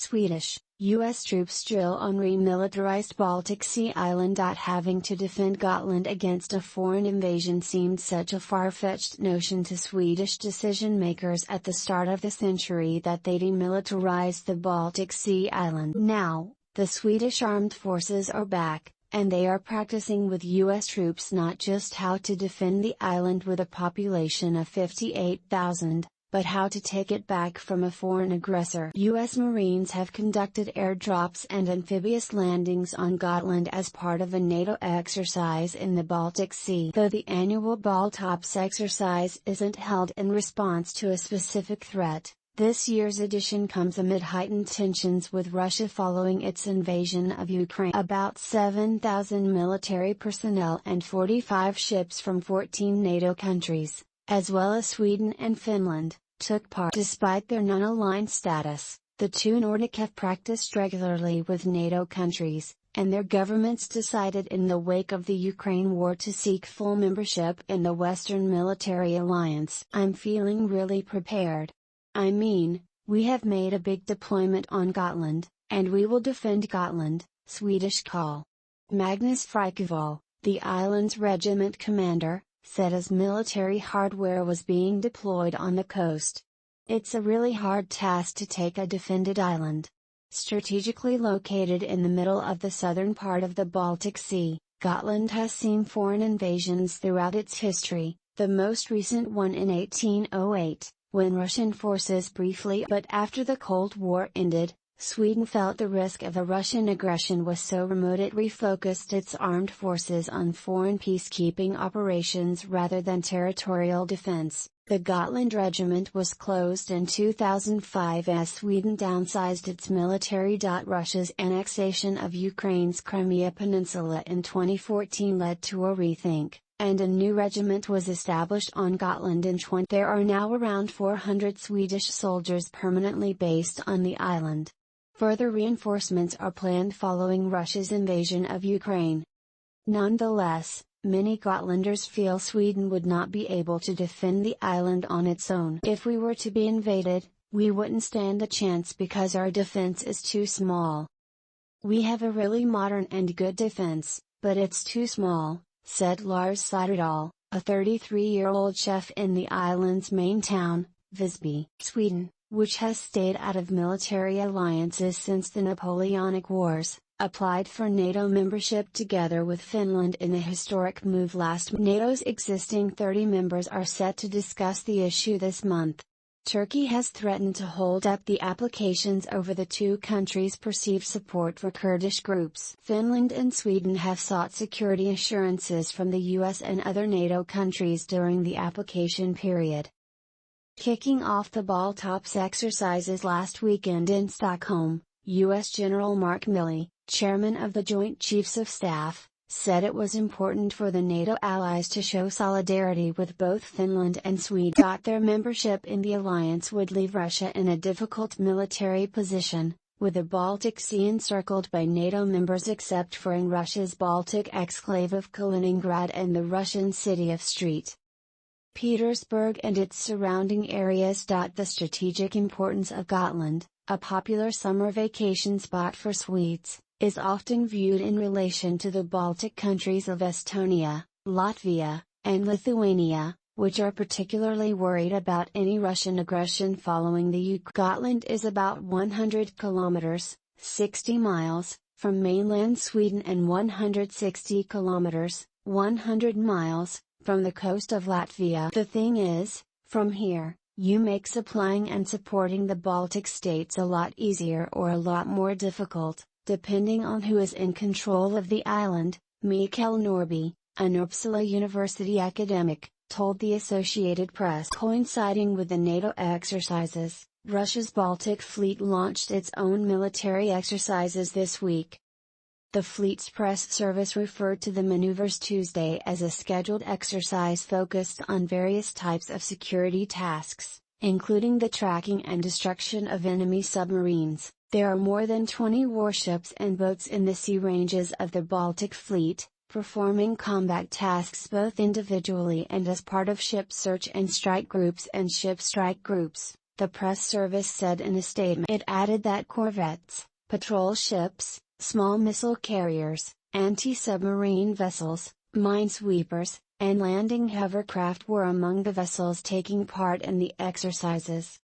Swedish, U.S. troops drill on remilitarized Baltic Sea island. Having to defend Gotland against a foreign invasion seemed such a far-fetched notion to Swedish decision-makers at the start of the century that they demilitarized the Baltic Sea island. Now, the Swedish armed forces are back, and they are practicing with U.S. troops not just how to defend the island with a population of 58,000. But how to take it back from a foreign aggressor. U.S. Marines have conducted airdrops and amphibious landings on Gotland as part of a NATO exercise in the Baltic Sea. Though the annual Baltops exercise isn't held in response to a specific threat, this year's edition comes amid heightened tensions with Russia following its invasion of Ukraine. About 7,000 military personnel and 45 ships from 14 NATO countries, as well as Sweden and Finland, took part. Despite their non-aligned status, the two Nordic have practiced regularly with NATO countries, and their governments decided in the wake of the Ukraine war to seek full membership in the Western Military Alliance. I'm feeling really prepared. I mean, we have made a big deployment on Gotland, and we will defend Gotland, Swedish call. Magnus Frykevall, the island's regiment commander, said as military hardware was being deployed on the coast. It's a really hard task to take a defended island. Strategically located in the middle of the southern part of the Baltic Sea, Gotland has seen foreign invasions throughout its history, the most recent one in 1808, when Russian forces briefly. But after the Cold War ended, Sweden felt the risk of a Russian aggression was so remote it refocused its armed forces on foreign peacekeeping operations rather than territorial defense. The Gotland Regiment was closed in 2005 as Sweden downsized its military. Russia's annexation of Ukraine's Crimea Peninsula in 2014 led to a rethink, and a new regiment was established on Gotland in 20. There are now around 400 Swedish soldiers permanently based on the island. Further reinforcements are planned following Russia's invasion of Ukraine. Nonetheless, many Gotlanders feel Sweden would not be able to defend the island on its own. If we were to be invaded, we wouldn't stand a chance because our defense is too small. We have a really modern and good defense, but it's too small, said Lars Siderdahl, a 33-year-old chef in the island's main town, Visby. Sweden, which has stayed out of military alliances since the Napoleonic Wars, applied for NATO membership together with Finland in a historic move last month. NATO's existing 30 members are set to discuss the issue this month. Turkey has threatened to hold up the applications over the two countries' perceived support for Kurdish groups. Finland and Sweden have sought security assurances from the US and other NATO countries during the application period. Kicking off the Baltops exercises last weekend in Stockholm, U.S. General Mark Milley, chairman of the Joint Chiefs of Staff, said it was important for the NATO allies to show solidarity with both Finland and Sweden. Their membership in the alliance would leave Russia in a difficult military position, with the Baltic Sea encircled by NATO members except for in Russia's Baltic exclave of Kaliningrad and the Russian city of St. Petersburg and its surrounding areas. The strategic importance of Gotland, a popular summer vacation spot for Swedes, is often viewed in relation to the Baltic countries of Estonia, Latvia, and Lithuania, which are particularly worried about any Russian aggression following the Ukraine. Gotland is about 100 kilometers, 60 miles, from mainland Sweden and 160 kilometers, 100 miles, from the coast of Latvia. The thing is, from here, you make supplying and supporting the Baltic states a lot easier or a lot more difficult, depending on who is in control of the island, Mikael Norby, an Uppsala University academic, told the Associated Press. Coinciding with the NATO exercises, Russia's Baltic Fleet launched its own military exercises this week. The fleet's press service referred to the maneuvers Tuesday as a scheduled exercise focused on various types of security tasks, including the tracking and destruction of enemy submarines. There are more than 20 warships and boats in the sea ranges of the Baltic Fleet, performing combat tasks both individually and as part of ship search and strike groups and ship strike groups. the press service said in a statement. It added that corvettes, patrol ships, small missile carriers, anti-submarine vessels, minesweepers, and landing hovercraft were among the vessels taking part in the exercises.